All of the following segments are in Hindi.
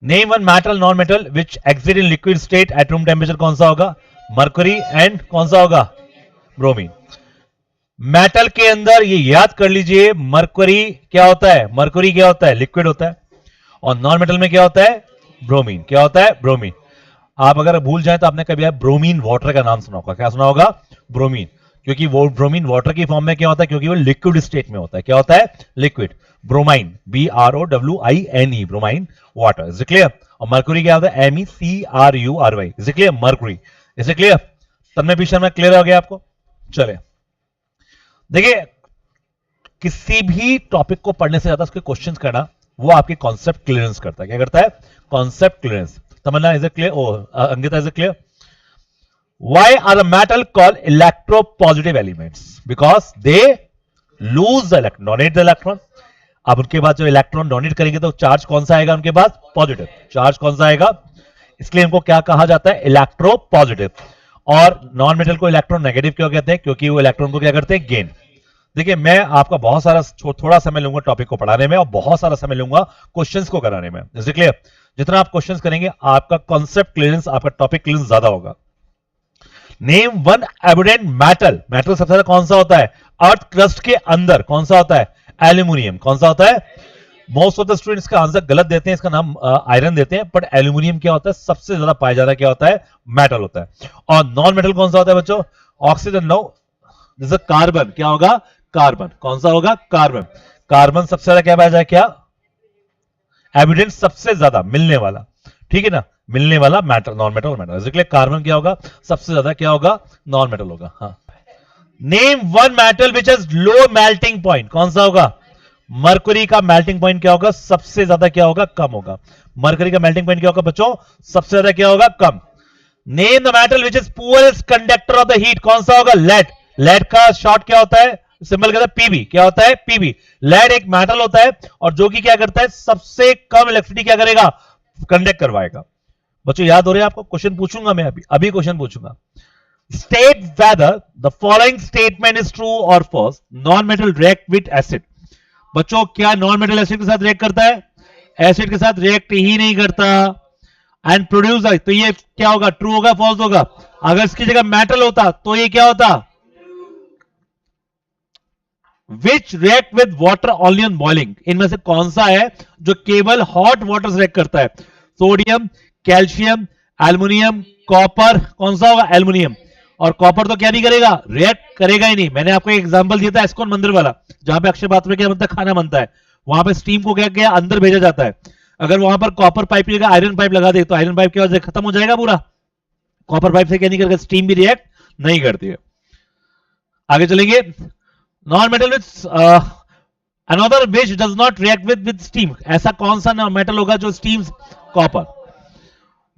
Name one metal non metal which exit in liquid state at room temperature, कौन सा होगा? मरकरी एंड कौन सा होगा? ब्रोमीन। मेटल के अंदर ये याद कर लीजिए, मरकरी क्या होता है? मरकरी क्या होता है? लिक्विड होता है। और नॉन मेटल में क्या होता है? ब्रोमीन। क्या होता है? ब्रोमीन। आप अगर भूल जाए तो आपने कभी ब्रोमीन वाटर का नाम सुना होगा। क्या सुना होगा? ब्रोमीन। क्योंकि वो ब्रोमीन वाटर की फॉर्म में क्या होता है? क्योंकि वो लिक्विड स्टेट में होता है। क्या होता है? Liquid. Bromine, BROWINE, bromine water. Is it clear? और मर्क्यूरी क्या होता है? MECRURY। Is it clear? Mercury. Is it clear? Tanmay पीछे में क्लियर हो गया आपको? चले देखिए, किसी भी टॉपिक को पढ़ने से ज्यादा उसके क्वेश्चंस करना वो आपकी कॉन्सेप्ट क्लियरेंस करता है। क्या करता है? Concept clearance. Tamanna, is it clear? Ankita, is it clear? Why are the metal called electropositive elements? Because they lose the electron, donate the electron. अब उनके बाद जो इलेक्ट्रॉन डोनेट करेंगे तो चार्ज कौन सा आएगा उनके पास? पॉजिटिव। चार्ज कौन सा आएगा? इसलिए इनको क्या कहा जाता है? इलेक्ट्रोपॉजिटिव। और नॉन मेटल को इलेक्ट्रॉन नेगेटिव क्यों कहते हैं? क्योंकि वो इलेक्ट्रॉन को क्या करते हैं? गेन। देखिए, मैं आपका बहुत सारा थोड़ा समय लूंगा टॉपिक को पढ़ाने में और बहुत सारा समय लूंगा क्वेश्चंस को कराने में। Is it clear? जितना आप क्वेश्चंस करेंगे आपका कॉन्सेप्ट क्लियरेंस, आपका टॉपिक क्लियरेंस ज्यादा होगा। Name one abundant metal. Metal सबसे ज्यादा कौन सा होता है? अर्थ क्रस्ट के अंदर कौन सा होता है? एल्यूमिनियम। कौन सा होता है? मोस्ट ऑफ द स्टूडेंट्स का आंसर गलत देते हैं, इसका नाम आयरन देते हैं, बट एल्यूमिनियम क्या होता है? सबसे ज्यादा पाया जाता है क्या होता है? मेटल होता है। और नॉन मेटल कौन सा होता है बच्चों? ऑक्सीजन। नो, जैसे कार्बन। क्या होगा? कार्बन। कौन सा होगा? कार्बन। कार्बन सबसे ज्यादा क्या पाया जाए? क्या एविडेंस? सबसे ज्यादा मिलने वाला, ठीक है ना, मिलने वाला मेटल, नॉन मेटल और मेटल। इसलिए कार्बन क्या होगा? सबसे ज्यादा क्या होगा? नॉन मेटल होगा। हाँ, name one metal which has low melting point. कौन सा होगा? मरकरी का मेल्टिंग पॉइंट क्या होगा? सबसे ज्यादा क्या होगा? कम होगा। मरकरी का मेल्टिंग पॉइंट क्या होगा बच्चों? सबसे ज्यादा क्या होगा? कम। Name the metal which is poorest conductor of the heat. कौन सा होगा? लेड। लेड का शॉर्ट क्या होता है? सिंबल कहता है पीबी। क्या होता है? पीबी। लेड एक मेटल होता है और जो कि क्या करता है? सबसे कम इलेक्ट्रिसिटी क्या करेगा? कंडक्ट करवाएगा। बच्चों याद हो रहा है आपको? क्वेश्चन पूछूंगा मैं, अभी क्वेश्चन पूछूंगा। State whether the following statement is true और false. Non metal react with acid. बच्चों, क्या नॉन मेटल एसिड के साथ रिएक्ट करता है? एसिड के साथ रिएक्ट ही नहीं करता। एंड प्रोड्यूस, तो ये क्या होगा? ट्रू होगा, फॉल्स होगा? अगर इसकी जगह मेटल होता तो ये क्या होता? विच react with water only on boiling. इनमें से कौन सा है जो केवल हॉट वाटर से रिएक्ट करता है? Sodium, calcium, aluminium, copper. कौन सा होगा? एल्युमिनियम। और कॉपर तो क्या नहीं करेगा? रिएक्ट करेगा ही नहीं। मैंने आपको एक एग्जांपल दिया था एस्कॉन मंदिर वाला, जहां पे अक्षय पात्र में क्या बनता है? खाना बनता है। वहां पे स्टीम को क्या किया? अंदर भेजा जाता है। अगर वहां पर कॉपर पाइप की जगह आयरन पाइप लगा दे तो आयरन पाइप की वजह से खत्म हो जाएगा पूरा। कॉपर पाइप से क्या नहीं करेगा? स्टीम भी रिएक्ट नहीं करती है। आगे चलेंगे। Non metal with another which does not react with steam. ऐसा कौन सा मेटल होगा जो steam? Copper.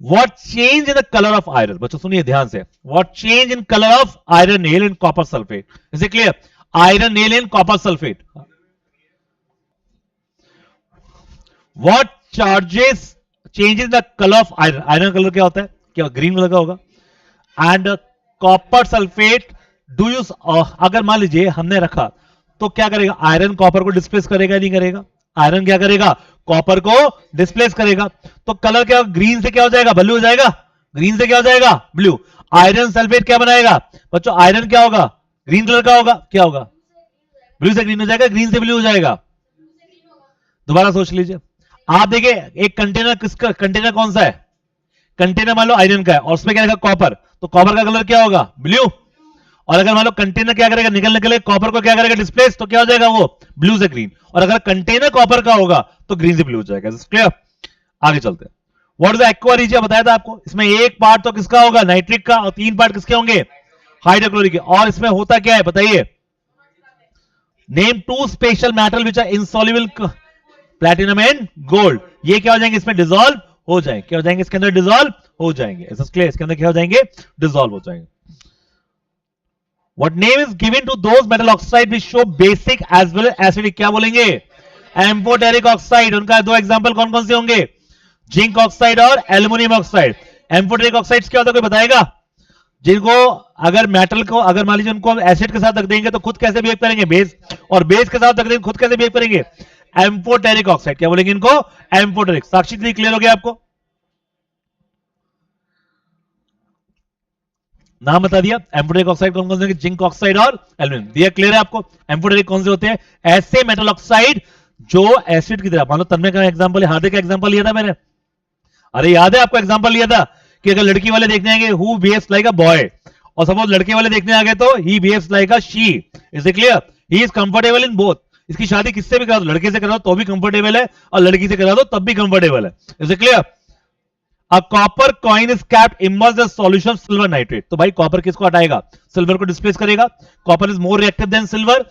What change in the color of iron? बच्चों सुनिए ध्यान से। What change in color of iron nail in copper sulfate? Is it clear? Iron nail in copper sulfate. What charges changes the color of iron? Iron color क्या होता है? क्या ग्रीन कलर का होगा? And copper sulfate do you अगर मान लीजिए हमने रखा तो क्या करेगा? आयरन कॉपर को डिस्प्लेस करेगा नहीं करेगा? आयरन क्या करेगा? कॉपर को डिस्प्लेस करेगा। तो कलर क्या? ग्रीन से क्या हो जाएगा? ब्लू हो जाएगा। ग्रीन से क्या हो जाएगा? ब्लू। आयरन सल्फेट क्या बनाएगा बच्चों? आयरन क्या होगा? ग्रीन कलर का होगा। क्या होगा? ब्लू से ग्रीन हो जाएगा, ग्रीन से ब्लू हो जाएगा। दोबारा सोच लीजिए। आप देखिए, एक कंटेनर, किसका कंटेनर कौन सा है? कंटेनर मान लो आयरन का है और उसमें क्या लिखा? कॉपर। तो कॉपर का कलर क्या होगा? ब्लू। और अगर मान लो कंटेनर क्या करेगा? निकलने के लिए कॉपर को क्या करेगा? डिस्प्लेस। तो क्या हो जाएगा वो? ब्लू से ग्रीन। और अगर कंटेनर कॉपर का होगा तो ग्रीन से ब्लू हो जाएगा। क्लियर? आगे चलते हैं। What is the aqua region? बताया था आपको। इसमें एक पार्ट तो किसका होगा? नाइट्रिक का। और 3 पार्ट किसके होंगे? हाइड्रोक्लोरिक के। और इसमें होता क्या है बताइए? Name 2 special metal which are insoluble. Platinum and gold. ये क्या हो जाएंगे? इसमें डिसॉल्व हो जाएंगे। क्या हो जाएंगे? इसके अंदर डिसॉल्व हो जाएंगे। इसके अंदर क्या हो जाएंगे? डिसॉल्व हो जाएंगे। What name is given to those metal oxide which show basic as well as acidic? क्या बोलेंगे? Amphoteric oxide. उनका 2 एग्जांपल कौन कौन से होंगे? जिंक ऑक्साइड और एल्युमिनियम ऑक्साइड। एम्फोटेरिक ऑक्साइड्स क्या होता है? कोई बताएगा? जिनको अगर मेटल को अगर मान लीजिए उनको एसिड के साथ रख देंगे तो खुद कैसे बिहेव करेंगे? बेस। और बेस के साथ रख देंगे खुद कैसे बिहेव करेंगे? Amphoteric oxide. क्या बोलेंगे इनको? एम्फोटेरिक। साक्षी जी क्लियर हो गया आपको? नाम बता दिया। एम्फोटेरिक ऑक्साइड कौन कौन से? जिंक ऑक्साइड और एल्यूमिनियम। दिया क्लियर है आपको? एम्फोटेरिक कौन से होते हैं? ऐसे मेटल ऑक्साइड जो एसिड की तरह, मान लो तन्मय का एग्जांपल, हार्दिक का एग्जांपल लिया था मैंने, अरे याद है आपको एग्जांपल लिया था कि अगर लड़की वाले देखने आएंगे who behaves like a boy, और सपोज लड़के वाले देखने आ गए तो he behaves like a she. Is it clear? He is comfortable in both. इसकी शादी किससे भी करा दो, लड़के से करा दो तो भी कंफर्टेबल है, और लड़की से करा दो तब भी कंफर्टेबल है। Is it clear? A copper coin is capped immersed in solution silver nitrate. तो भाई कॉपर किसको हटाएगा? सिल्वर को डिस्प्लेस करेगा। Copper is more reactive than silver,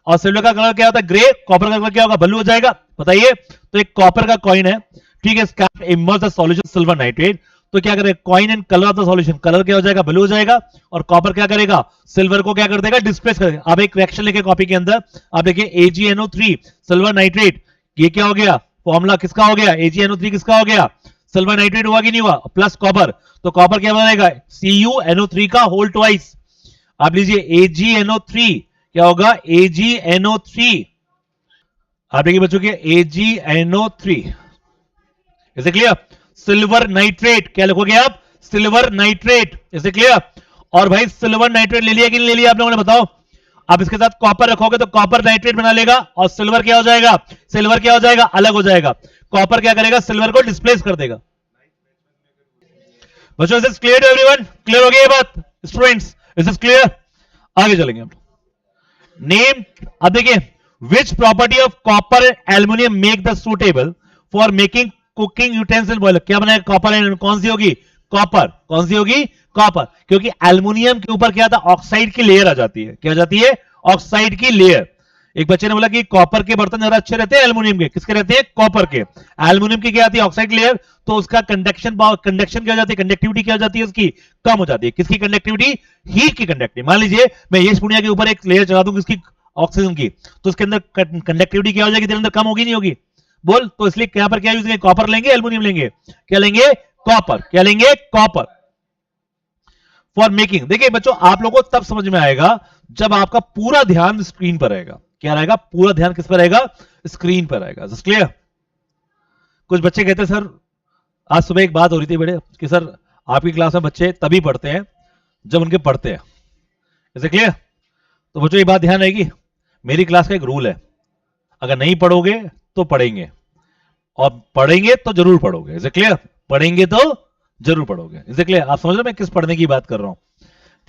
और सिल्वर का कलर क्या होता है? ग्रे। कॉपर का कलर क्या होगा? ब्लू हो जाएगा। बताइए। तो एक कॉपर का कॉइन है, ठीक है, capped immersed in solution silver nitrate. तो क्या करेगा? Coin and colour of the solution, colour क्या हो जाएगा? ब्लू हो जाएगा। और कॉपर क्या करेगा? सिल्वर को क्या कर देगा? डिस्प्लेस कर देगा। अब एक रिएक्शन लेके कॉपी के अंदर आप देखिए AgNO3 सिल्वर नाइट्रेट, ये क्या हो गया? फॉर्मूला किसका हो गया? AgNO3 किसका हो गया? सिल्वर नाइट्रेट हुआ कि नहीं हुआ? प्लस कॉपर, तो कॉपर क्या बनेगा? CuNO3 का होल ट्वाइस। आप लीजिए AgNO3 क्या होगा? AgNO3। आप देखिए बच्चों के AgNO3। इसे क्लियर? सिल्वर नाइट्रेट क्या लिखोगे आप? Silver nitrate. इसे क्लियर? और भाई सिल्वर नाइट्रेट ले लिया कि नहीं ले लिया आप लोगों ने? बताओ। आप इसके साथ कॉपर रखोगे तो कॉपर नाइट्रेट बना लेगा, और सिल्वर क्या हो जाएगा? सिल्वर क्या हो जाएगा? अलग हो जाएगा। कॉपर क्या करेगा? सिल्वर को डिस्प्लेस कर देगा। बच्चों is clear to everyone? Clear हो गई ये बात स्टूडेंट्स? Is clear? आगे चलेंगे हम। नेम, अब देखिए, विच property of copper and aluminium make the suitable for making cooking utensil boiler. क्या बनाएगा? कॉपर एंड कौन सी होगी? कॉपर। कौन सी होगी? कॉपर। क्योंकि एल्यूमिनियम के ऊपर क्या था? ऑक्साइड की लेयर आ जाती है। क्या आ जाती है? ऑक्साइड की लेयर। एक बच्चे ने बोला कि कॉपर के बर्तन ज्यादा अच्छे रहते हैं एल्यूमिनियम के? किसके रहते हैं? कॉपर के। एल्यूमिनियम की क्या आती है? Oxide layer. तो उसका कंडक्शन कंडक्शन क्या हो जाती है? कंडक्टिविटी क्या हो जाती है? उसकी कम हो जाती है। किसकी कंडक्टिविटी? हीट की कंडक्टिविटी। मान लीजिए मैं ये स्पूनिया के ऊपर एक लेयर चला दूं किसकी? ऑक्सीजन की, तो उसके अंदर कंडक्टिविटी क्या हो जाएगी? तेरे अंदर कम होगी नहीं होगी? बोल। तो इसलिए यहां पर क्या यूज करेंगे? कॉपर लेंगे, एल्यूमिनियम लेंगे? क्या लेंगे? कॉपर। क्या लेंगे? कॉपर। फॉर मेकिंग, देखिए बच्चों आप लोगों को तब समझ में आएगा जब आपका पूरा ध्यान स्क्रीन पर रहेगा। क्या रहेगा? पूरा ध्यान किस पर रहेगा? स्क्रीन पर रहेगा। Just clear? कुछ बच्चे कहते हैं सर, आज सुबह एक बात हो रही थी बेटे कि सर आपकी क्लास में बच्चे तभी पढ़ते हैं जब उनके पढ़ते हैं। Is clear? तो बच्चों ये बात ध्यान रहेगी, मेरी क्लास का एक रूल है, अगर नहीं पढ़ोगे तो पढ़ेंगे, और पढ़ेंगे तो जरूर पढ़ोगे। Is clear? पढ़ेंगे तो जरूर पढ़ोगे। Is clear? आप समझ रहे हो मैं किस पढ़ने की बात कर रहा हूं?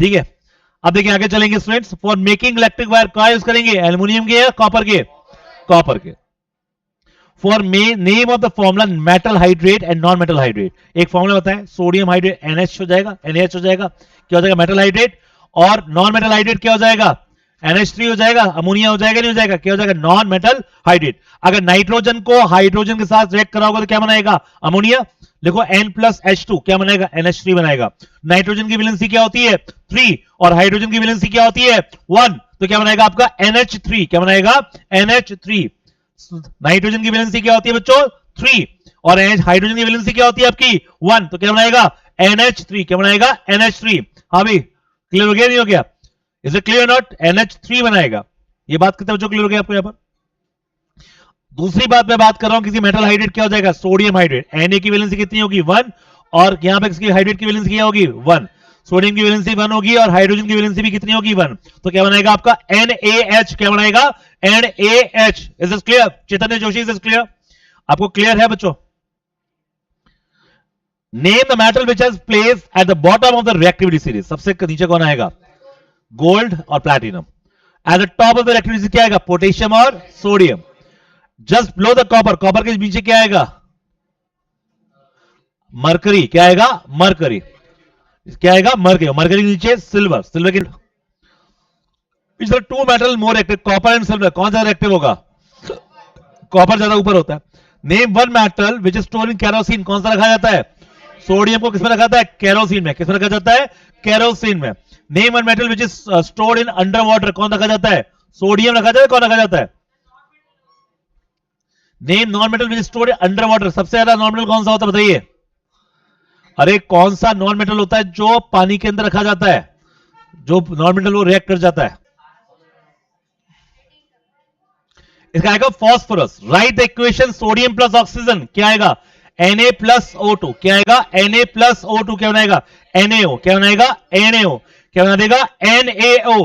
ठीक है। अब देखिए आगे चलेंगे students. For making electric wire क्या यूज करेंगे? एल्यूमिनियम के या कॉपर के? कॉपर के। For name of the formula metal hydrate and non metal hydrate. एक फॉर्मूला बताएं। सोडियम हाइड्रेट NH हो जाएगा, NaH हो जाएगा। क्या हो जाएगा? Metal hydrate. और नॉन मेटल हाइड्रेट क्या हो जाएगा? NH3 हो जाएगा। अमोनिया हो जाएगा नहीं हो जाएगा? क्या हो जाएगा? Non metal hydrate. अगर नाइट्रोजन को हाइड्रोजन के साथ रिएक्ट कराओगे तो क्या बनाएगा? अमोनिया। देखो N+H2 क्या बनाएगा? NH3 बनाएगा। नाइट्रोजन की वैलेंसी क्या होती है? 3, और हाइड्रोजन की वैलेंसी क्या होती है? 1। तो क्या बनाएगा आपका? NH3। क्या बनाएगा? NH3। नाइट्रोजन की वैलेंसी क्या होती है बच्चों? 3, और हाइड्रोजन की वैलेंसी क्या होती है आपकी? 1। तो क्या बनाएगा? NH3। क्या बनाएगा? NH3। हाँ भाई क्लियर हो गया नहीं हो गया? Is it clear not? NH3 बनाएगा। ये बात कितने बच्चों क्लियर हो गया आपको यहां पर? दूसरी बात मैं बात कर रहा हूं, किसी मेटल हाइड्रेट क्या हो जाएगा? Sodium hydrate. Na की वैलेंसी कितनी होगी? 1, और यहां पे इसकी हाइड्रेट की वैलेंसी क्या होगी? 1। सोडियम की वैलेंसी 1 होगी, और हाइड्रोजन की वैलेंसी भी कितनी होगी? 1। तो क्या बनाएगा आपका? NaH। क्या बनाएगा? NaH। Is it clear? Chaitanya Joshi, is it clear? आपको क्लियर है बच्चों? Name the metal which has place at the bottom of the reactivity series. सबसे नीचे कौन आएगा? गोल्ड और platinum. At the top of the reactivity क्या आएगा? पोटेशियम और sodium. Just below the copper, copper के नीचे क्या आएगा? मरकरी। क्या आएगा? मरकरी। क्या आएगा? मरकरी। मरकरी के नीचे सिल्वर। सिल्वर के two metal more active, copper and silver. कौन सा एक्टिव होगा? कॉपर ज्यादा ऊपर होता है। Name one metal which is stored in kerosene. कौन सा रखा जाता है? सोडियम को किसमें रखा जाता है? केरोसिन में। किसमें रखा जाता है? केरोसिन में। Name one metal which is stored in under water. कौन रखा जाता है? सोडियम रखा जाता है। कौन रखा जाता है? Name non metal which is stored under water. सबसे ज्यादा नॉन मेटल कौन सा होता है बताइए? अरे कौन सा नॉन मेटल होता है जो पानी के अंदर रखा जाता है? जो नॉन मेटल वो रिएक्ट कर जाता है। इसका आएगा phosphorus. Right the equation sodium plus oxygen, क्या आएगा Na प्लस O2, क्या आएगा Na प्लस O2, क्या बनाएगा NaO, क्या बनाएगा NaO, क्या बना देगा NaO,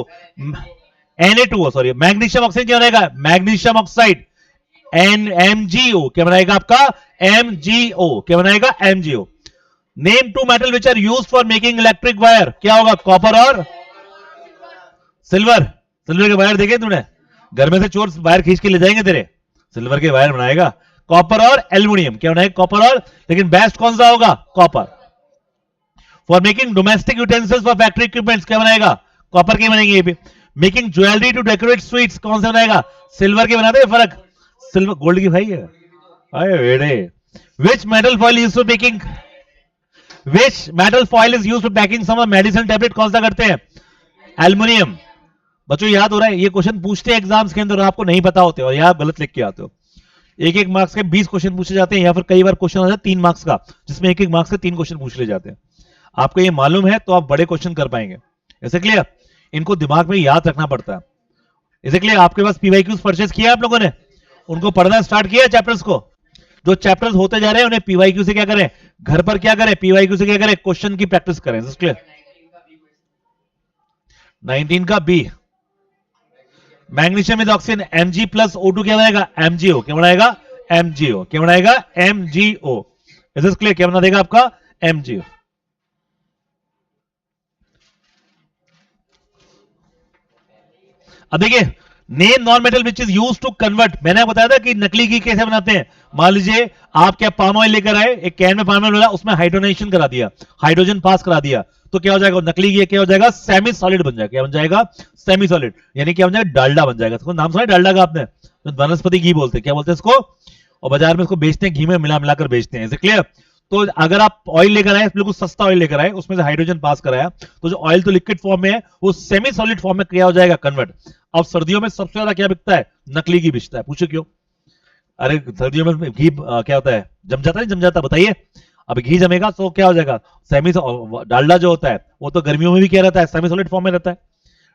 Na2O, sorry magnesium oxide, क्या बनाएगा मैग्नीशियम ऑक्साइड MgO, क्या बनाएगा आपका MgO, क्या बनाएगा MgO। Name two metal which are use for making electric wire, क्या होगा कॉपर और सिल्वर। सिल्वर के वायर देखे तूने, घर में से चोर वायर खींच के ले जाएंगे तेरे, सिल्वर के वायर बनाएगा। कॉपर और एल्यूमिनियम, क्या बनाएगा कॉपर और, लेकिन बेस्ट कौन सा होगा copper. For making domestic utensils for factory equipments, क्या बनाएगा कॉपर के बनेंगे ये भी। Making jewellery to decorate sweets, कौन से बनाएगा सिल्वर के बनाते हैं, फर्क सिल्वर गोल्ड की भाई है। अरे बेटे which metal foil use for making, which metal foil is use for packing some medicine tablet, कौन सा करते हैं एल्यूमिनियम। बच्चों याद हो रहा है, ये क्वेश्चन पूछते हैं एग्जाम्स के अंदर, आपको नहीं पता होते और या आप गलत लिख के आते हो। एक एक मार्क्स के 20 क्वेश्चन पूछे जाते हैं, या फिर कई बार क्वेश्चन आता है 3 मार्क्स का, जिसमें एक एक मार्क्स के 3 क्वेश्चन पूछ ले जाते हैं। आपको ये मालूम है तो आप बड़े क्वेश्चन कर पाएंगे। ऐसे क्लियर, इनको दिमाग में याद रखना पड़ता है। ऐसे क्लियर, आपके पास पीवाईक्यूज परचेज किया आप लोगों ने, उनको पढ़ना स्टार्ट किया चैप्टर्स को। जो चैप्टर्स होते जा रहे हैं उन्हें पीवाईक्यू से क्या करें, घर पर क्या करें पीवाईक्यू से क्या करें, क्वेश्चन की प्रैक्टिस करें। क्लियर, 19 का B magnesium with oxygen Mg plus O2, क्या बनाएगा MgO, क्या बनाएगा MgO, क्या बनाएगा MgO। इज दिस क्लियर, क्या बना देगा आपका MgO। अब देखिए name non metal which is use to convert, मैंने बताया था कि नकली घी कैसे बनाते हैं। मान लीजिए आप क्या पाम ऑयल लेकर आए, एक कैन में पाम ऑयल डाला, उसमें हाइड्रोनेशन करा दिया, हाइड्रोजन पास करा दिया, तो क्या हो जाएगा नकली घी, क्या हो जाएगा सेमी सॉलिड बन जाएगा। क्या बन जाएगा सेमी सॉलिड, यानी क्या बन जाएगा डालडा बन जाएगा। इसको नाम सुना है डालडा का आपने, वनस्पति घी बोलते हैं, क्या बोलते हैं इसको, और बाजार में इसको बेचते हैं, घी में मिला मिलाकर बेचते हैं। इसे क्लियर, तो अगर आप ऑयल लेकर आए, बिल्कुल सस्ता ऑयल लेकर आए, उसमें से हाइड्रोजन पास कराया, तो जो ऑयल तो लिक्विड फॉर्म में है वो सेमी सॉलिड फॉर्म में क्या हो जाएगा कन्वर्ट। अब सर्दियों में सबसे ज्यादा क्या बिकता है, नकली घी बिकता है। पूछो क्यों, अरे सर्दियों में घी क्या होता है, जम जाता है, जम जाता, बताइए। अब घी जमेगा तो क्या हो जाएगा सेमी, डालडा जो होता है वो तो गर्मियों में भी क्या रहता है सेमी सॉलिड फॉर्म में रहता है।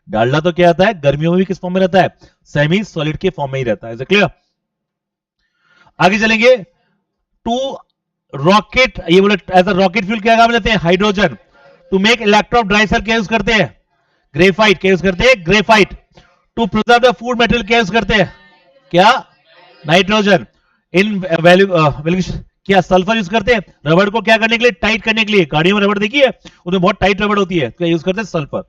डालडा तो क्या रहता है गर्मियों में भी किस फॉर्म में रहता है, सेमी सॉलिड के फॉर्म में ही रहता है। क्लियर, आगे चलेंगे। टू रॉकेट, ये बोले एज अ रॉकेट फ्यूल क्या काम लेते हैं hydrogen. To make electro dry cell क्या यूज करते हैं ग्रेफाइट, क्या यूज करते हैं graphite. To preserve the food material क्या यूज करते हैं क्या नाइट्रोजन। इन वैल्यू क्या सल्फर यूज करते हैं रबड़ को क्या करने के लिए, टाइट करने के लिए। गाड़ियों में रबड़ देखी है, उसमें बहुत टाइट रबड़ होती है, क्या यूज करते हैं सल्फर।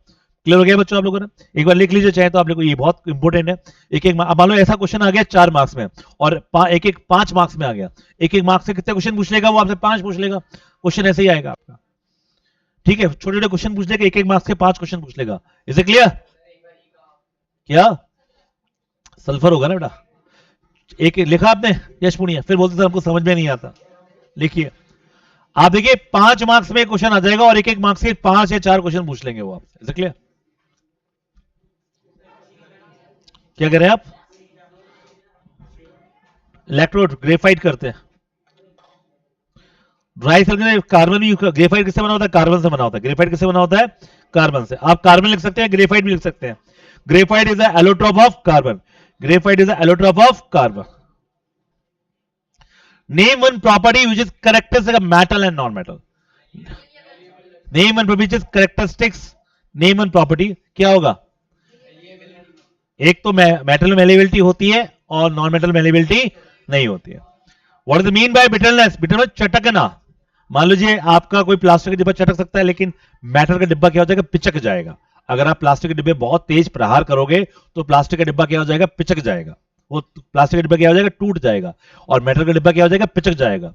क्लियर हो गया बच्चों आप लोगों ने, एक बार लिख लीजिए चाहे तो आप लोगों को, ये बहुत इंपॉर्टेंट है। एक एक मान लो ऐसा क्वेश्चन आ गया 4 मार्क्स में और एक एक 5 मार्क्स में आ गया, एक एक मार्क्स से कितने क्वेश्चन पूछ लेगा वो आपसे 5 पूछ लेगा, क्वेश्चन ऐसे ही आएगा आपका। ठीक है, छोटे छोटे क्वेश्चन पूछ लेगा, एक एक मार्क्स के 5 क्वेश्चन पूछ लेगा। इज इट क्लियर, क्या सल्फर होगा ना बेटा। एक लिखा आपने यश पुनिया, फिर बोलते सर हमको समझ में नहीं आता। लिखिए आप, देखिए 5 मार्क्स में क्वेश्चन आ जाएगा और एक एक मार्क्स के 5 या 4 क्वेश्चन पूछ लेंगे वो आपसे। इज इट क्लियर, क्या करें आप इलेक्ट्रोड ग्रेफाइट करते हैं। ड्राई सेल में कार्बन भी, ग्रेफाइट किससे बना होता है कार्बन से बना होता है। ग्रेफाइट किससे बना होता है कार्बन से। आप कार्बन लिख सकते हैं, ग्रेफाइट भी लिख सकते हैं। Graphite is allotrope of carbon, graphite is allotrope of carbon. Name one property which is characteristic of metal and non metal. Name one which is characteristics, name one property क्या होगा, एक तो मेटल में मेलेबिलिटी होती है और नॉन मेटल मेलेबिलिटी नहीं होती है। What is mean by brittleness, brittleness चटकना। मान लीजिए आपका कोई प्लास्टिक का डिब्बा चटक सकता है, लेकिन मेटल का डिब्बा क्या हो जाएगा पिचक जाएगा। अगर आप प्लास्टिक के डिब्बे बहुत तेज प्रहार करोगे तो प्लास्टिक का डिब्बा क्या हो जाएगा पिचक जाएगा, वो प्लास्टिक का डिब्बा क्या हो जाएगा टूट जाएगा, और मेटल का डिब्बा क्या हो जाएगा पिचक जाएगा।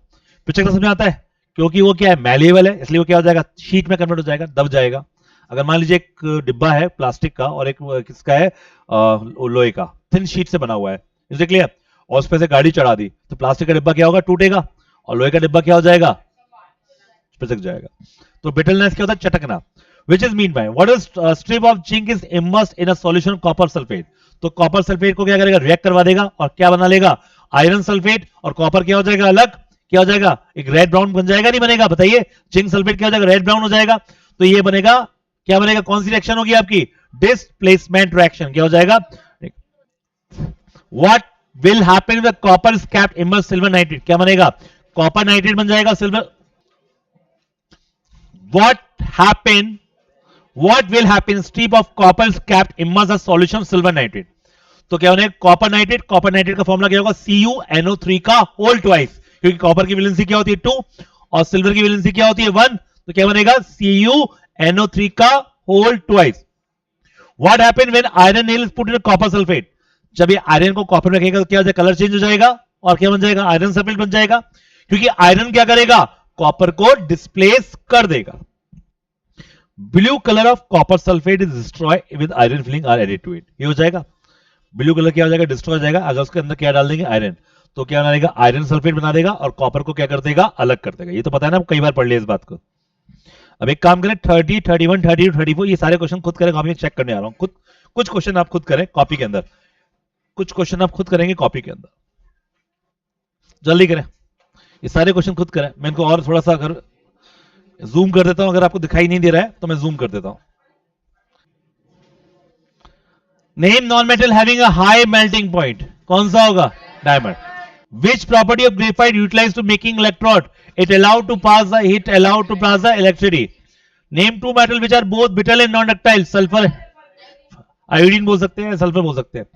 पिचकना समझ में आता है, क्योंकि वो क्या है मैलेबल है, इसलिए वो क्या हो जाएगा शीट में कन्वर्ट हो जाएगा, दब जाएगा। अगर मान लीजिए एक डिब्बा है प्लास्टिक का और एक किसका है लोहे का, थिन शीट से बना हुआ है, इज इट क्लियर, और उस पर से गाड़ी चढ़ा दी तो प्लास्टिक का डिब्बा क्या होगा टूटेगा, और लोहे का डिब्बा क्या हो जाएगा पिचक जाएगा। तो ब्रिटलनेस क्या होता है चटकना। Which is mean by what is strip of zinc is immersed in a solution of copper sulfate। तो कॉपर सल्फेट को क्या करेगा रिएक्ट करवा देगा और क्या बना लेगा आयरन सल्फेट, और कॉपर क्या हो जाएगा अलग, क्या हो जाएगा एक रेड ब्राउन बन जाएगा, नहीं बनेगा बताइए। जिंक सल्फेट क्या हो जाएगा रेड ब्राउन हो जाएगा, तो ये बनेगा क्या बनेगा, कौन सी रिएक्शन होगी आपकी डिस्प्लेसमेंट रिएक्शन, क्या हो जाएगा। What will happen with copper is kept immerse silver nitrate, क्या बनेगा? कॉपर नाइट्रेट बन जाएगा silver. What happen, what will happen strip of copper is kept immerse a solution silver nitrate. तो क्या होने कॉपर नाइट्रेट, कॉपर नाइट्रेट का फॉर्मूला क्या होगा? CuNO3 का होल ट्वाइस, क्योंकि कॉपर की वैलेंसी क्या होती है 2 और सिल्वर की वैलेंसी क्या होती है 1, तो क्या बनेगा? CuNO3 का whole twice. What happen when iron nail is put in copper sulphate, जब ये आयरन को कॉपर में रखेगा तो क्या हो जाएगा? कलर चेंज हो जाएगा और क्या बन जाएगा? आयरन सल्फेट बन जाएगा, क्योंकि आयरन क्या करेगा? कॉपर को डिस्प्लेस कर देगा। Blue colour of copper sulphate is destroy with iron filing are added to it, ये हो जाएगा ब्लू कलर क्या हो जाएगा? डिस्ट्रॉय हो जाएगा। अगर उसके अंदर क्या डाल देंगे? आयरन, तो क्या बना देगा? आयरन सल्फेट बना देगा और कॉपर को क्या कर देगा? अलग कर देगा। ये तो पता है ना, कई बार पढ़ लिया इस बात को। अब एक काम करें, 30, 31, 32, 34 ये सारे क्वेश्चन खुद करें, कॉपी में चेक करने आ रहा हूं खुद। कुछ क्वेश्चन आप खुद करें कॉपी के अंदर, कुछ क्वेश्चन आप खुद करेंगे कॉपी के अंदर, जल्दी करें। ये सारे क्वेश्चन खुद करें। मैं इनको और थोड़ा सा अगर जूम कर देता हूं, अगर आपको दिखाई नहीं दे रहा है तो मैं जूम कर देता हूं। Name non metal having a high melting point, कौन सा होगा? Diamond. Which property of graphite utilise to making electrode, it allowed to pass the heat, allowed to pass the electricity. Name two metal which are both brittle and non ductile, sulphur, iodine बोल सकते हैं, सल्फर बोल सकते हैं।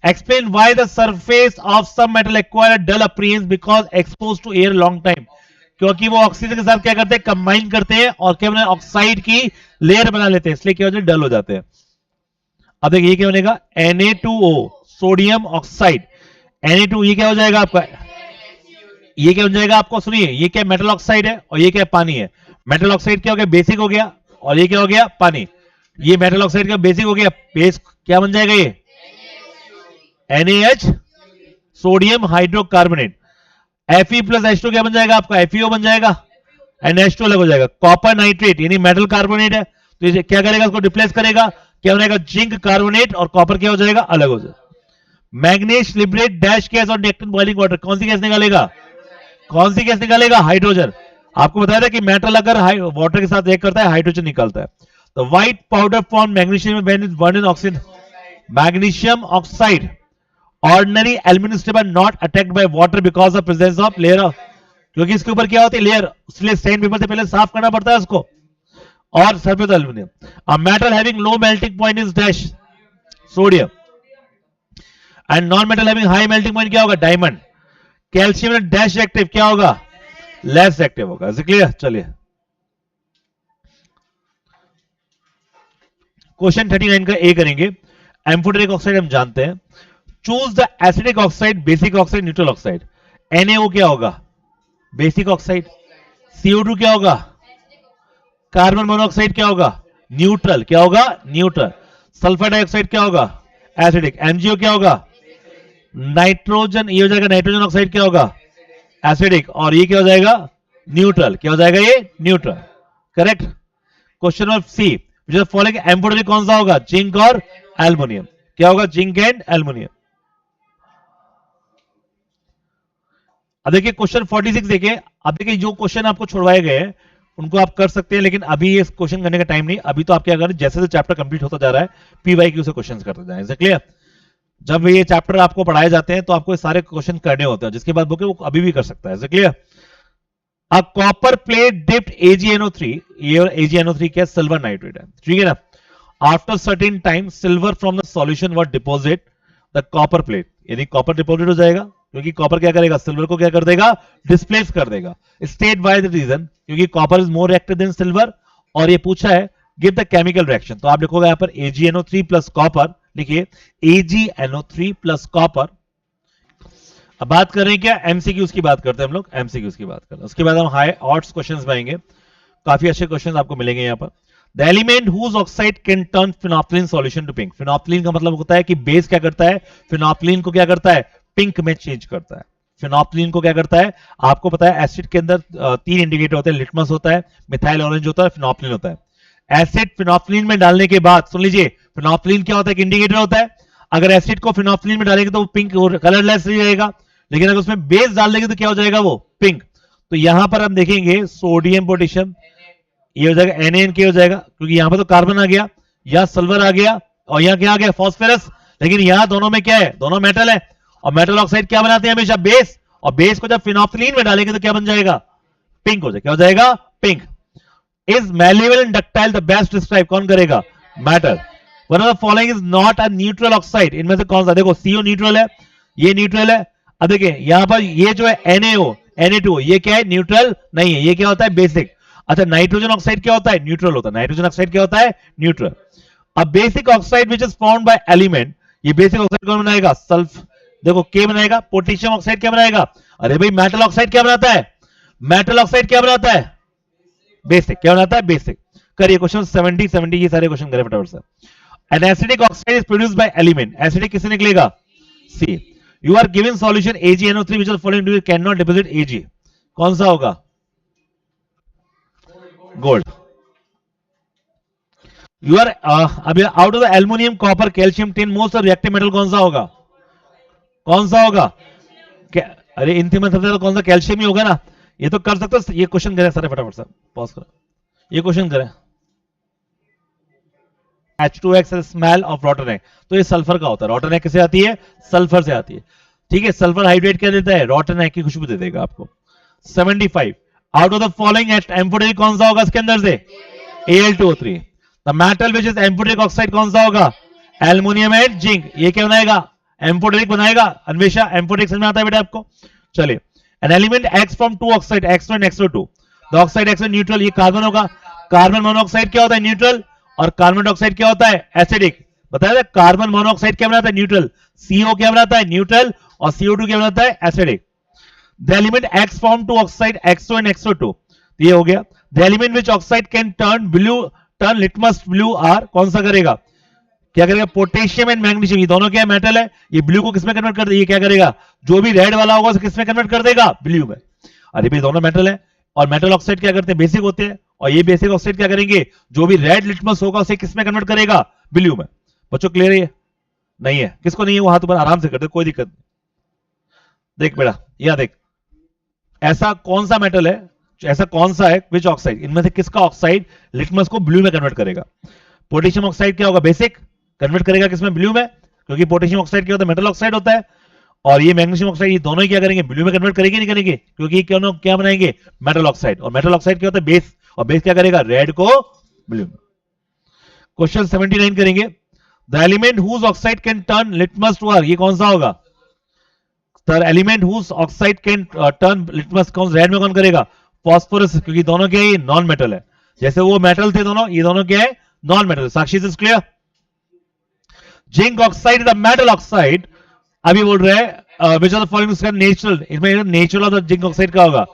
Explain why the surface of some metal acquire dull appearance because expose to air long time, क्योंकि वो ऑक्सीजन के साथ क्या करते हैं? कंबाइन करते हैं और क्या बना? ऑक्साइड की लेयर बना लेते हैं, इसलिए क्या हो जाए? डल हो जाते हैं। अब देखिए ये क्या बनेगा? Na2O, sodium oxide. Na2 ये क्या हो जाएगा आपका? ये क्या हो जाएगा आपको? सुनिए, ये क्या मेटल ऑक्साइड है और ये क्या पानी है। मेटल ऑक्साइड क्या हो गया? बेसिक हो गया, और ये क्या हो गया? पानी। ये मेटल ऑक्साइड का बेसिक हो गया, बेस क्या बन जाएगा? ये NaH, sodium hydrocarbonate. Fe plus H2 क्या बन जाएगा आपका? FeO बन जाएगा, NH2 अलग हो जाएगा। कॉपर नाइट्रेट यानी मेटल कार्बोनेट है, तो ये क्या करेगा? उसको रिप्लेस करेगा, क्या बनेगा? जिंक कार्बोनेट, और कॉपर क्या हो जाएगा? अलग हो जाएगा। मैग्नीज लिबरेट डैश गैस और रिएक्ट इन बॉइलिंग वाटर, कौन सी गैस निकालेगा? कौन सी गैस निकालेगा? हाइड्रोजन। आपको बताया था कि मेटल अगर वाटर के साथ रिएक्ट करता है हाइड्रोजन निकलता है। तो white powder form magnesium when is burn in oxygen, magnesium oxide. Ordinary aluminium strip are not attacked by water because of presence of layer of, क्योंकि इसके ऊपर क्या होती है? लेयर, इसलिए सैंड पेपर से पहले साफ करना पड़ता है उसको। और surface aluminium. A metal having low melting point is dash, sodium. And non metal having high melting point क्या होगा? डायमंड। कैल्शियम में डैश एक्टिव क्या होगा? लेस एक्टिव होगा। Is clear? चलिए क्वेश्चन 39 का ए करेंगे। एम्फोटेरिक ऑक्साइड हम जानते हैं। Choose the acidic oxide, basic oxide, neutral oxide. NaO क्या होगा? Basic oxide. CO2 क्या होगा? कार्बन मोनोऑक्साइड क्या होगा? न्यूट्रल। क्या होगा? न्यूट्रल। सल्फर डाइऑक्साइड क्या होगा? एसिडिक। MgO क्या होगा? नाइट्रोजन, ये हो जाएगा नाइट्रोजन ऑक्साइड क्या होगा? एसिडिक। और ये क्या हो जाएगा? न्यूट्रल। क्या हो जाएगा? ये neutral. Correct. Question number C, following amphoteric कौन सा होगा? जिंक और एल्युमिनियम। क्या होगा? Zinc and aluminium. अब देखिए क्वेश्चन 46 देखिए। अब देखिए जो क्वेश्चन आपको छुड़वाए गए हैं उनको आप कर सकते हैं, लेकिन अभी ये क्वेश्चन करने का टाइम नहीं। अभी तो आप क्या करें, जैसे जैसे चैप्टर कंप्लीट होता जा रहा है PYQ से क्वेश्चन करते जाएं। Is clear? जब ये चैप्टर आपको पढ़ाए जाते हैं तो आपको सारे क्वेश्चन करने होते हैं, जिसके बाद वो अभी भी कर सकता है। Is clear? A copper plate dipped AgNO3, ये AgNO3 क्या? सिल्वर नाइट्रेट है, ठीक है ना। After certain time silver from the solution was deposit the copper plate, यानी कॉपर डिपॉजिट हो जाएगा, क्योंकि कॉपर क्या करेगा? सिल्वर को क्या कर देगा? डिस्प्लेस कर देगा। स्टेट बाय द रीजन, क्योंकि copper is more reactive than silver. और ये पूछा है गिव द केमिकल रिएक्शन, तो आप लिखोगे यहां पर AgNO3 प्लस कॉपर, लिखिए AgNO3 प्लस कॉपर। अब बात कर रहे हैं क्या? एमसीक्यूज की बात करते हैं हम लोग, एमसीक्यूज की बात करते हैं। उसके बाद हम हाई ऑड्स क्वेश्चंस में आएंगे। काफी अच्छे क्वेश्चंस आपको मिलेंगे यहाँ पर। The element whose oxide can turn phenolphthalein solution to pink, phenolphthalein का मतलब होता है कि बेस क्या करता है? फिनोप्सिलिन को क्या करता है? पिंक में चेंज करता है। फिनोप्सिलिन को क्या करता है? आपको पता है एसिड के अंदर 3 इंडिकेटर होते हैं, लिटमस होता है, मिथाइल ऑरेंज होता है, फिनोप्सिलिन होता है। एसिड फिनोप्सिलिन में डालने के बाद, सुन लीजिए, फिनोप्सिलिन क्या होता है? एक इंडिकेटर होता है। अगर एसिड को फिनोप्सिलिन में डालेंगे तो वो पिंक कलरलेस रहेगा, लेकिन अगर उसमें बेस डाल देंगे तो क्या हो जाएगा? वो पिंक। तो यहां पर हम देखेंगे सोडियम पोटेशियम, ये हो जाएगा NaN हो जाएगा, क्योंकि यहां पर तो कार्बन आ गया, या सल्फर आ गया, और यहां क्या आ गया? फास्फोरस। लेकिन यहां दोनों में क्या है? दोनों मेटल है, और मेटल ऑक्साइड क्या बनाते हैं हमेशा? बेस। और बेस को जब फिनोप्सिलीन में डालेंगे तो क्या बन जाएगा? पिंक हो जाएगा। क्या हो जाएगा? Pink. Is malleable and ductile the best describe? कौन करेगा? Metal. One of the following is not a neutral oxide? इनमें से कौन सा? देखो CO न्यूट्रल है, ये न्यूट्रल है। अब देखिए यहां पर ये जो है NaO Na2 ये क्या है? न्यूट्रल नहीं है। ये क्या होता है? बेसिक। अच्छा नाइट्रोजन ऑक्साइड क्या होता है? न्यूट्रल होता है। नाइट्रोजन ऑक्साइड क्या होता है? न्यूट्रल। अब basic oxide which is found by element, ये बेसिक ऑक्साइड कौन बनाएगा? सल्फ। देखो के बनाएगा। पोटेशियम ऑक्साइड क्या बनाएगा? अरे भाई मेटल ऑक्साइड क्या बनाता है? मेटल ऑक्साइड क्या बनाता है? बेसिक। क्या बनाता है? बेसिक। करिए क्वेश्चन 70 ये सारे क्वेश्चन करें फटाफट से। An acidic oxide is produced by element, acidic किससे निकलेगा? C. You are given solution AgNO3 which of the following can not deposit Ag? कौन सा होगा? गोल्ड। यू आर अभी out of the aluminium copper calcium tin most reactive metal कौन सा होगा? कौन सा होगा? अरे इन तीन में सबसे कौन सा? कैल्शियम ही होगा ना। ये तो कर सकते हो। ये क्वेश्चन करें सारे फटाफट से, पॉज करें, ये क्वेश्चन करें। H2X स्मेल ऑफ रॉटन एग, तो ये सल्फर का होता है। रॉटन एग किसे आती है? सल्फर से आती है। ठीक है, सल्फर हाइड्रेट क्या देता है? रॉटन एग की खुशबू दे देगा आपको। 75 out of the following amphoteric कौन सा होगा इसके अंदर से? Al2O3। The metal which is amphoteric oxide कौन सा होगा? Aluminium and zinc. ये क्या बनाएगा? एम्फोटेरिक बनाएगा। अन्वेषा एम्फोटेरिक समझ में आता है बेटा आपको? चलिए, an element X from two oxide X1 and X2, the oxide X1 neutral, ये कार्बन होगा। कार्बन मोनोऑक्साइड क्या होता है? न्यूट्रल। और कार्बन डाइऑक्साइड क्या होता है? एसिडिक। बताया था कार्बन मोनोऑक्साइड क्या बनाता है? न्यूट्रल। CO क्या बनाता है? न्यूट्रल। और CO2 क्या बनाता है? Acidic. The element X form two oxide X1 and X2, ये हो गया। The element which oxide can turn blue, turn litmus blue are, कौन सा करेगा? क्या करेगा? पोटेशियम एंड मैग्नीशियम, ये दोनों क्या मेटल है? ये ब्लू को किसमें कन्वर्ट कर देगा? ये क्या करेगा? जो भी रेड वाला होगा उसे किसमें कन्वर्ट कर देगा? ब्लू में। अरे भाई दोनों मेटल है। और मेटल ऑक्साइड क्या करते हैं? बेसिक होते हैं। और ये बेसिक ऑक्साइड क्या करेंगे? जो भी रेड लिटमस होगा उसे किसमें कन्वर्ट करेगा? ब्लू में। बच्चों क्लियर है? नहीं है? किसको नहीं है वो हाथ ऊपर आराम से कर दे, कोई दिक्कत नहीं। देख बेटा, यह देख, ऐसा कौन सा मेटल है, ऐसा कौन सा है विच ऑक्साइड, इनमें से किसका ऑक्साइड लिटमस को ब्लू में कन्वर्ट करेगा? पोटेशियम ऑक्साइड क्या होगा? बेसिक। कन्वर्ट करेगा किसमें? ब्लू में, क्योंकि पोटेशियम ऑक्साइड क्या होता है? मेटल ऑक्साइड होता है। और ये मैग्नीशियम ऑक्साइड, ये दोनों ही क्या करेंगे? ब्लू में कन्वर्ट करेंगे नहीं करेंगे? क्योंकि क्या बनाएंगे? Metal oxide. और मेटल ऑक्साइड क्या होता है? बेस। और बेस क्या करेगा? रेड को ब्लू में। क्वेश्चन 79 करेंगे। The element whose oxide can turn litmus to are, ये कौन सा होगा? The element whose oxide can turn litmus, कौन रेड में कौन करेगा? फॉस्फोरस, क्योंकि दोनों क्या है? ये नॉन मेटल है। जैसे वो मेटल थे दोनों, ये दोनों क्या है? Non metal. Sakshi is clear? Zinc oxide the metal oxide, अभी बोल रहे हैं विच ऑफ द फॉलोइंग इसका नेचुरल, इसमें natural of the zinc oxide क्या होगा?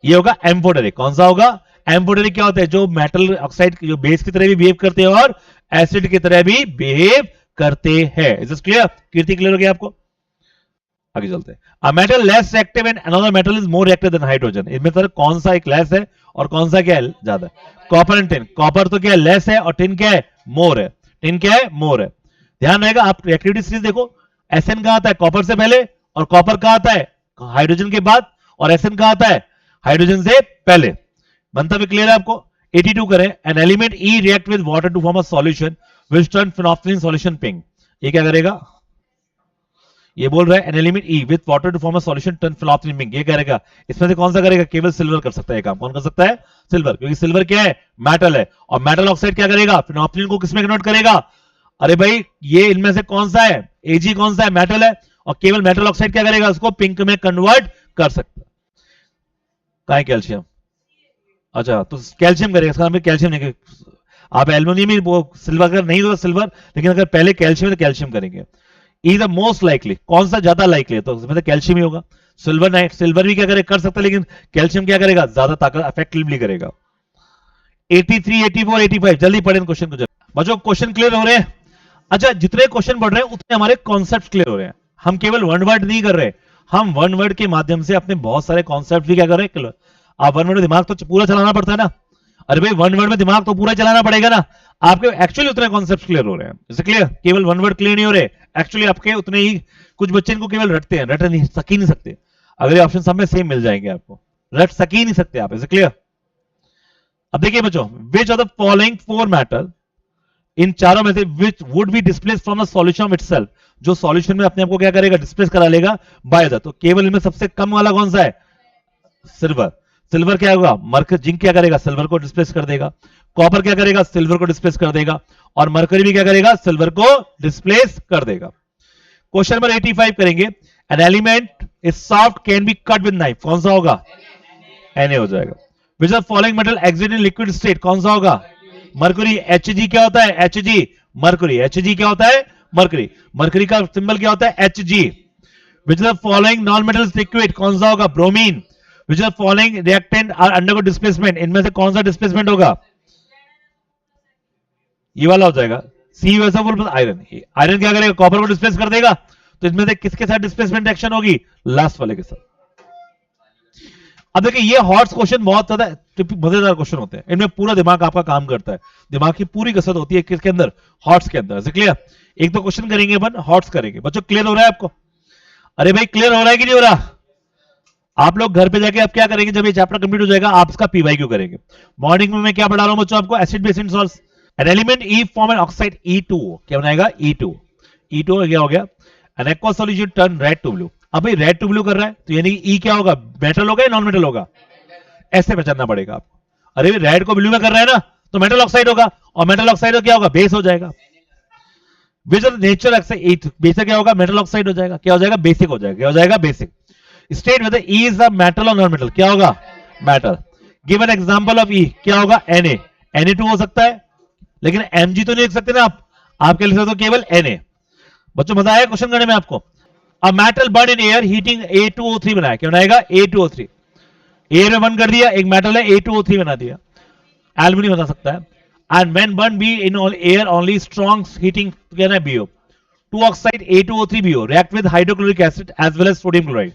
ये होगा एम्फोटेरिक। कौन सा होगा? एम्फोटेरिक क्या होता है? जो मेटल ऑक्साइड जो बेस की तरह भी बिहेव करते हैं और एसिड की तरह भी बिहेव करते हैं। Is this clear? Kirti clear हो गया आपको? आगे चलते हैं। A metal less reactive and another metal is more reactive than hydrogen, इनमें से कौन सा एक लेस है और कौन सा क्या है ज्यादा? Copper and tin. कॉपर तो क्या है? लेस है। और टिन क्या है? मोर है। टिन क्या है? मोर है। ध्यान रहेगा, आप रिएक्टिविटी सीरीज देखो। एसएन कहां आता है? कॉपर से पहले। और कॉपर कहां आता है? हाइड्रोजन के बाद। और एसएन कहां आता है? हाइड्रोजन से पहले। बनता भी क्लियर है आपको? 82 करें। An element E react with water to form a solution which turn phenolphthalein solution pink, ये क्या करेगा? ये बोल रहा है an element E with water to form a solution turn phenolphthalein pink, ये करेगा? इसमें से कौन सा करेगा? केवल सिल्वर कर सकता है काम। कौन कर सकता है? सिल्वर, क्योंकि सिल्वर क्या है? मेटल है। और मेटल ऑक्साइड क्या करेगा? फिनोल्फिन को किसमें कन्वर्ट करेगा? अरे भाई ये इनमें से कौन सा है? एजी कौन सा है? मेटल है। और केवल मेटल ऑक्साइड क्या करेगा? उसको पिंक में कन्वर्ट कर सकता है। क्या है? कैल्शियम। अच्छा तो कैल्शियम करेगा, इसका नाम कैल्शियम नहीं। आप एल्यूमिनियम ही वो सिल्वर, अगर नहीं होगा सिल्वर, लेकिन अगर पहले कैल्शियम है तो कैल्शियम करेंगे। इज द मोस्ट लाइकली, कौन सा ज्यादा लाइकली है? तो मतलब कैल्शियम ही होगा। सिल्वर नहीं, सिल्वर भी क्या करे? कर सकता है, लेकिन कैल्शियम क्या करेगा? ज्यादा ताकत इफेक्टिवली करेगा। 83, 84, 85 जल्दी पढ़े क्वेश्चन को। बच्चों क्वेश्चन क्लियर हो रहे हैं? अच्छा जितने क्वेश्चन बढ़ रहे हैं उतने हमारे कॉन्सेप्ट क्लियर हो रहे हैं। हम केवल वन वर्ड नहीं कर रहे, हम वन वर्ड के माध्यम से अपने बहुत सारे कॉन्सेप्ट भी क्या कर रहे हैं क्लियर। आप वन वर्ड में दिमाग तो पूरा चलाना पड़ता है ना। अरे भाई वन वर्ड में दिमाग तो पूरा चलाना पड़ेगा ना। आपके एक्चुअली उतने कॉन्सेप्ट क्लियर हो रहे हैं। इसे क्लियर? केवल वन वर्ड क्लियर नहीं हो रहे, एक्चुअली आपके उतने ही। कुछ बच्चे इनको केवल रटते हैं, रट नहीं सक ही नहीं सकते। अगले ऑप्शन सब में सेम मिल जाएंगे आपको, रट सक ही नहीं सकते आप। इसे क्लियर? अब देखिए बच्चों, which of the following four metal इन चारों में से which would be displace from the solution itself, जो सॉल्यूशन में अपने आप को क्या करेगा, डिस्प्लेस करा लेगा बाय द, तो केवल इनमें सबसे कम वाला कौन सा है, सिल्वर। सिल्वर क्या होगा, मरकरी, जिंक क्या करेगा, सिल्वर को डिस्प्लेस कर देगा, कॉपर क्या करेगा, सिल्वर को डिस्प्लेस कर देगा, और मरकरी भी क्या करेगा, सिल्वर को डिस्प्लेस कर देगा। क्वेश्चन नंबर 85 करेंगे, an element is soft can be cut with knife, कौन सा होगा, Na हो जाएगा। विच of following metal exist in liquid state, कौन सा होगा, मरकरी। Hg क्या होता है, Hg मरकरी, Hg क्या होता है, मरकरी। मरकरी का सिंबल क्या होता है, Hg। Which of following non metal liquid, कौन सा होगा, bromine. Which of following reactant are undergo displacement, इनमें से कौन सा डिस्प्लेसमेंट होगा, ये वाला हो जाएगा, सी वैसा बोल आयरन। आयरन क्या करेगा, कॉपर को डिस्प्लेस कर देगा, तो इसमें से किसके साथ डिस्प्लेसमेंट एक्शन होगी, लास्ट वाले के साथ। अब देखिए ये हॉट्स क्वेश्चन बहुत ज्यादा मजेदार क्वेश्चन होते हैं, इनमें पूरा दिमाग आपका काम करता है, दिमाग की पूरी कसरत होती है किसके अंदर, हॉट्स के अंदर। क्लियर, एक तो क्वेश्चन करेंगे अपन, हॉट्स करेंगे। बच्चों क्लियर हो रहा है आपको, अरे भाई क्लियर हो रहा है कि नहीं हो रहा। आप लोग घर पे जाके आप क्या करेंगे, जब ये चैप्टर कंप्लीट हो जाएगा आप इसका पीवाईक्यू करेंगे। मॉर्निंग में मैं क्या पढ़ा रहा हूं बच्चों आपको, acid base and salts. An element E form an oxide E2, क्या बनाएगा, E2। E2 क्या हो गया, an aqua solution turn red to blue. अब भाई रेड टू ब्लू कर रहा है, तो यानी कि E क्या होगा, मेटल होगा या नॉन मेटल होगा, ऐसे पहचानना पड़ेगा आपको। अरे रेड को ब्लू में कर रहा है ना, तो मेटल ऑक्साइड होगा, और मेटल ऑक्साइड क्या होगा, बेस हो जाएगा। विच नेचर ऑक्साइड, बेसिक क्या होगा, मेटल ऑक्साइड हो जाएगा, क्या हो जाएगा, बेसिक हो जाएगा, क्या हो जाएगा, basic. State whether E is a metal और नॉन मेटल, क्या होगा, metal. Give an example of E, क्या होगा, Na। Na2 हो सकता है, लेकिन Mg तो नहीं लिख सकते ना आप क्या लिख सकते हो, केवल Na। बच्चों मजा आया क्वेश्चन करने में आपको। A metal burn in air heating A2O3 बनाया, क्या बनाएगा, A2O3। एयर में बर्न कर दिया, एक मेटल है, A2O3 बना दिया, एल्यूमिनियम बता सकता है। And when burn B in air only strong heating, कहना है BO, 2 oxide A2O3 BO react with hydrochloric acid as well as sodium chloride.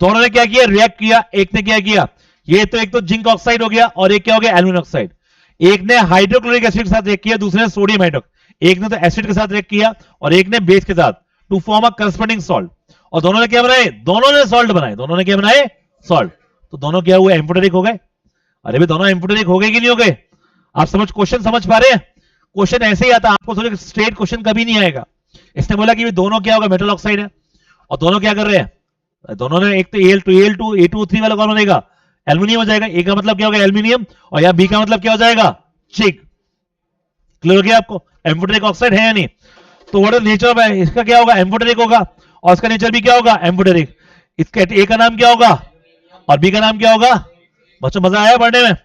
दोनों ने क्या किया, रिएक्ट किया। एक ने क्या किया, ये तो एक तो जिंक ऑक्साइड हो गया, और एक क्या हो गया, एल्यूमिनियम ऑक्साइड। एक ने हाइड्रोक्लोरिक एसिड के साथ रिएक्ट किया, दूसरे ने सोडियम हाइड्रोक। एक ने तो एसिड के साथ रिएक्ट किया, और एक ने बेस के साथ, to form a corresponding salt. और दोनों ने क्या बनाए, दोनों ने सॉल्ट बनाए, दोनों ने क्या बनाए, सॉल्ट। तो दोनों क्या हुए, एम्फोटेरिक हो गए। अरे भाई दोनों एम्फोटेरिक हो गए कि नहीं हो गए, आप क्वेश्चन समझ पा रहे हैं। क्वेश्चन ऐसे ही आता, आपको सोचे स्ट्रेट क्वेश्चन कभी नहीं आएगा। इसने बोला कि दोनों क्या होगा, मेटल ऑक्साइड है, और दोनों क्या कर रहे हैं, दोनों ने, एक तो Al2 A2O3 वाला कौन बनेगा, एल्यूमिनियम हो जाएगा। ए का मतलब क्या होगा, एल्यूमिनियम, और यहाँ बी का मतलब क्या हो जाएगा, जिंक। क्लियर हो गया आपको, एम्फोटेरिक ऑक्साइड है या नहीं। तो व्हाट इज नेचर ऑफ, इसका क्या होगा, एम्फोटेरिक होगा, और इसका नेचर भी क्या होगा, एम्फोटेरिक। इसका ए का नाम क्या होगा, और बी का नाम क्या होगा। बच्चों मजा आया पढ़ने में।